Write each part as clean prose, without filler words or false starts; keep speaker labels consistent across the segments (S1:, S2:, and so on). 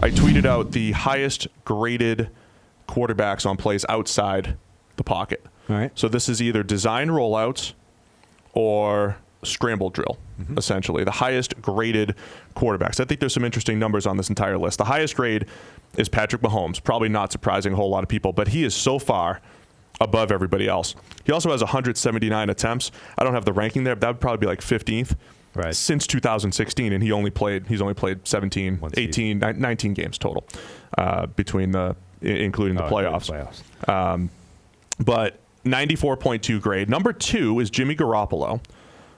S1: I tweeted out the highest graded quarterbacks on plays outside the pocket.
S2: All right.
S1: So this is either design rollouts or scramble drill, essentially. The highest graded quarterbacks. I think there's some interesting numbers on this entire list. The highest grade is Patrick Mahomes. Probably not surprising a whole lot of people, but he is so far above everybody else. He also has 179 attempts. I don't have the ranking there, but that would probably be like 15th.
S2: Right.
S1: Since 2016, and he's only played 17, 18, 19 games total, between including the playoffs. But 94.2 grade. Number 2 is Jimmy Garoppolo,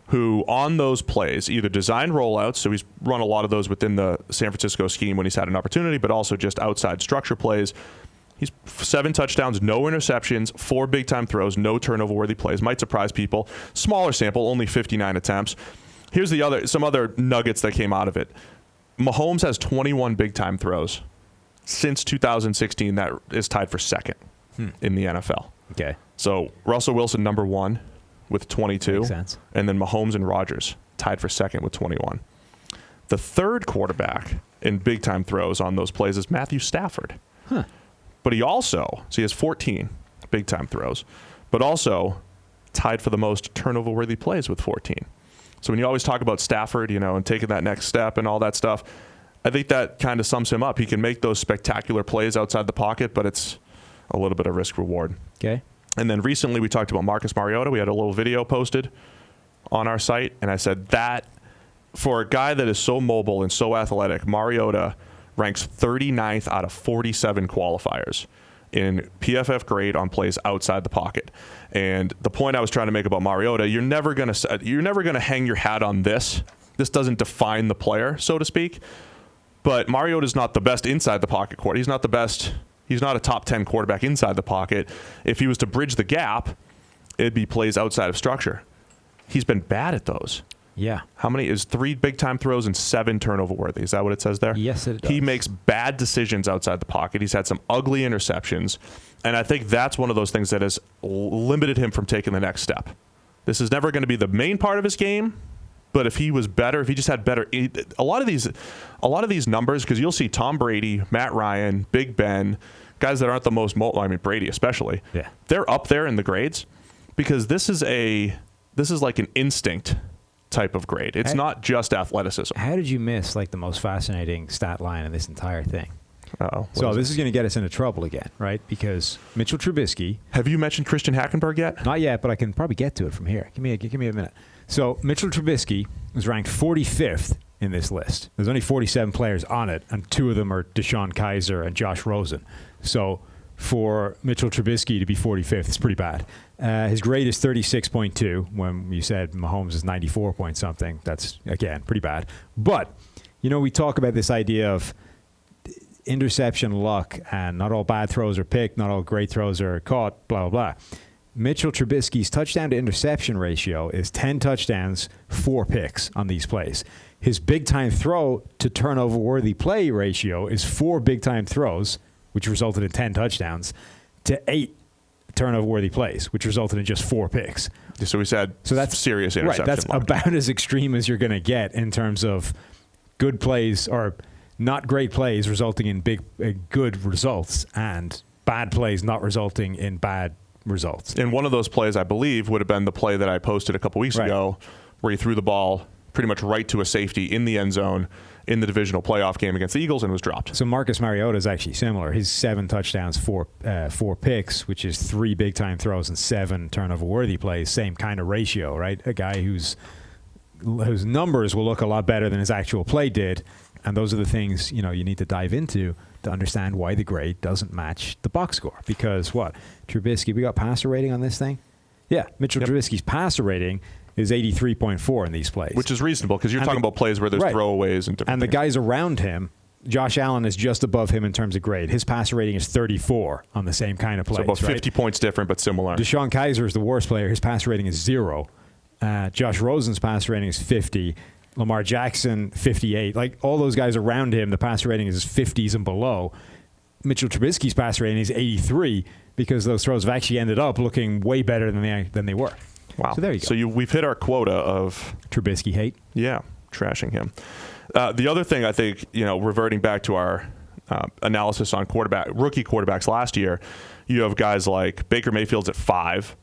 S1: who on those plays either design rollouts, so he's run a lot of those within the San Francisco scheme when he's had an opportunity, but also just outside structure plays. He's 7 touchdowns, no interceptions, 4 big-time throws, no turnover-worthy plays. Might surprise people. Smaller sample, only 59 attempts. Here's some other nuggets that came out of it. Mahomes has 21 big-time throws. Since 2016, that is tied for second in the NFL.
S2: Okay.
S1: So Russell Wilson, number 1 with 22.
S2: Makes sense.
S1: And then Mahomes and Rodgers tied for second with 21. The third quarterback in big-time throws on those plays is Matthew Stafford. But he has 14 big-time throws, but also tied for the most turnover-worthy plays with 14. So when you always talk about Stafford, and taking that next step and all that stuff, I think that kind of sums him up. He can make those spectacular plays outside the pocket, but it's a little bit of risk-reward.
S2: Okay.
S1: And then recently we talked about Marcus Mariota. We had a little video posted on our site, and I said that for a guy that is so mobile and so athletic, Mariota ranks 39th out of 47 qualifiers in PFF grade on plays outside the pocket. And the point I was trying to make about Mariota, you're never going to hang your hat on this. This doesn't define the player, so to speak. But Mariota's not the best inside the pocket quarterback. He's not the best. He's not a top 10 quarterback inside the pocket. If he was to bridge the gap, it'd be plays outside of structure. He's been bad at those.
S2: Yeah.
S1: How many is 3 big-time throws and 7 turnover-worthy? Is that what it says there?
S2: Yes, it does.
S1: He makes bad decisions outside the pocket. He's had some ugly interceptions. And I think that's one of those things that has limited him from taking the next step. This is never going to be the main part of his game, but if he was better, if he just had better, a lot of these numbers, because you'll see Tom Brady, Matt Ryan, Big Ben, guys that aren't the most mobile, I mean Brady especially, they're up there in the grades because this is like an instinct type of grade. It's not just athleticism.
S2: How did you miss the most fascinating stat line in this entire thing?
S1: Uh-oh.
S2: So this is going to get us into trouble again, right? Because Mitchell Trubisky.
S1: Have you mentioned Christian Hackenberg yet?
S2: Not yet, but I can probably get to it from here. Give me a minute. So Mitchell Trubisky was ranked 45th in this list. There's only 47 players on it, and 2 of them are Deshaun Kaiser and Josh Rosen. So for Mitchell Trubisky to be 45th is pretty bad. His grade is 36.2. When you said Mahomes is 94 point something, that's, again, pretty bad. But, we talk about this idea of interception luck, and not all bad throws are picked, not all great throws are caught, blah, blah, blah. Mitchell Trubisky's touchdown to interception ratio is 10 touchdowns, 4 picks on these plays. His big-time throw to turnover-worthy play ratio is 4 big-time throws, which resulted in 10 touchdowns, to 8 turnover-worthy plays, which resulted in just 4 picks.
S1: So we said that's serious interception.
S2: Right, that's about as extreme as you're going to get in terms of good plays or not great plays resulting in good results and bad plays not resulting in bad results.
S1: And one of those plays, I believe, would have been the play that I posted a couple weeks ago where he threw the ball pretty much right to a safety in the end zone in the divisional playoff game against the Eagles and was dropped.
S2: So Marcus Mariota is actually similar. His 7 touchdowns, 4 picks, which is 3 big-time throws and 7 turnover-worthy plays. Same kind of ratio, right? A guy whose numbers will look a lot better than his actual play did. And those are the things, you need to dive into to understand why the grade doesn't match the box score. Because Trubisky, we got passer rating on this thing? Yeah, Mitchell Trubisky's passer rating is 83.4 in these plays.
S1: Which is reasonable because you're talking about plays where there's throwaways and different
S2: And the guys around him, Josh Allen is just above him in terms of grade. His passer rating is 34 on the same kind of plays.
S1: So about 50 points different, but similar.
S2: Deshaun Kaiser is the worst player. His passer rating is 0. Josh Rosen's passer rating is 50. Lamar Jackson, 58. All those guys around him, the passer rating is 50s and below. Mitchell Trubisky's passer rating is 83 because those throws have actually ended up looking way better than they were.
S1: Wow.
S2: So there you go.
S1: So we've hit our quota of
S2: Trubisky hate.
S1: Yeah, trashing him. The other thing I think, reverting back to our analysis on rookie quarterbacks last year, you have guys like Baker Mayfield's at 5.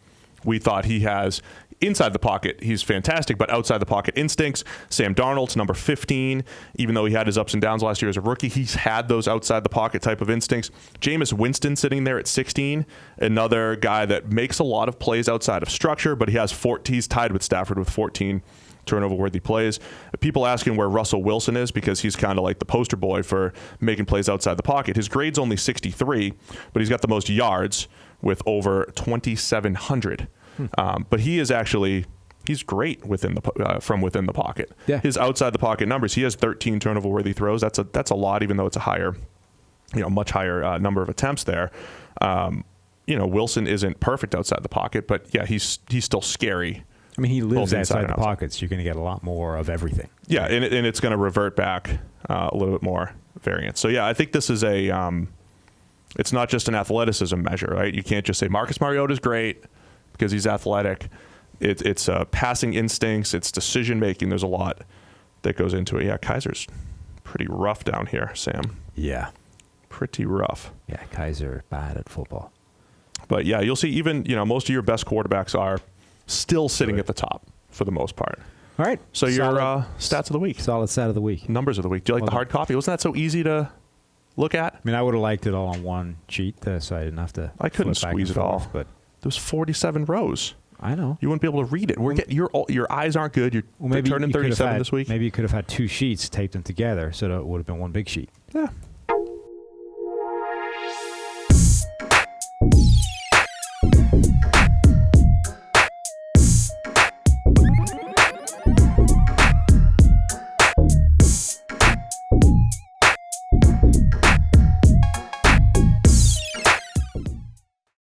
S1: We thought he has inside the pocket, he's fantastic, but outside the pocket instincts. Sam Darnold's number 15. Even though he had his ups and downs last year as a rookie, he's had those outside the pocket type of instincts. Jameis Winston sitting there at 16, another guy that makes a lot of plays outside of structure, but he's tied with Stafford with 14 turnover-worthy plays. People asking where Russell Wilson is because he's kind of like the poster boy for making plays outside the pocket. His grade's only 63, but he's got the most yards with over 2,700. But he is actually, he's great from within the pocket.
S2: Yeah.
S1: His outside the pocket numbers, he has 13 turnover-worthy throws. That's a lot, even though it's a higher, much higher number of attempts there. Wilson isn't perfect outside the pocket, but yeah, he's still scary.
S2: I mean, he lives outside the pockets. You're going to get a lot more of everything.
S1: Yeah, and it's going to revert back a little bit more variance. So yeah, I think this is it's not just an athleticism measure, right? You can't just say Marcus Mariota's great because he's athletic. It's passing instincts. It's decision making. There's a lot that goes into it. Yeah, Kaiser's pretty rough down here, Sam.
S2: Yeah.
S1: Pretty rough.
S2: Yeah, Kaiser bad at football.
S1: But yeah, you'll see even, most of your best quarterbacks are still sitting at the top for the most part.
S2: All right.
S1: So your stats of the week.
S2: Solid stat of the week.
S1: Numbers of the week. Do you like the hard copy? Wasn't that so easy to look at?
S2: I mean, I would have liked it all on one sheet, so I didn't have to.
S1: I couldn't squeeze it all. But there's 47 rows.
S2: I know.
S1: You wouldn't be able to read it. Your eyes aren't good. You're turning 37 this week.
S2: Maybe you could have had two sheets, taped them together, so that it would have been one big sheet.
S1: Yeah,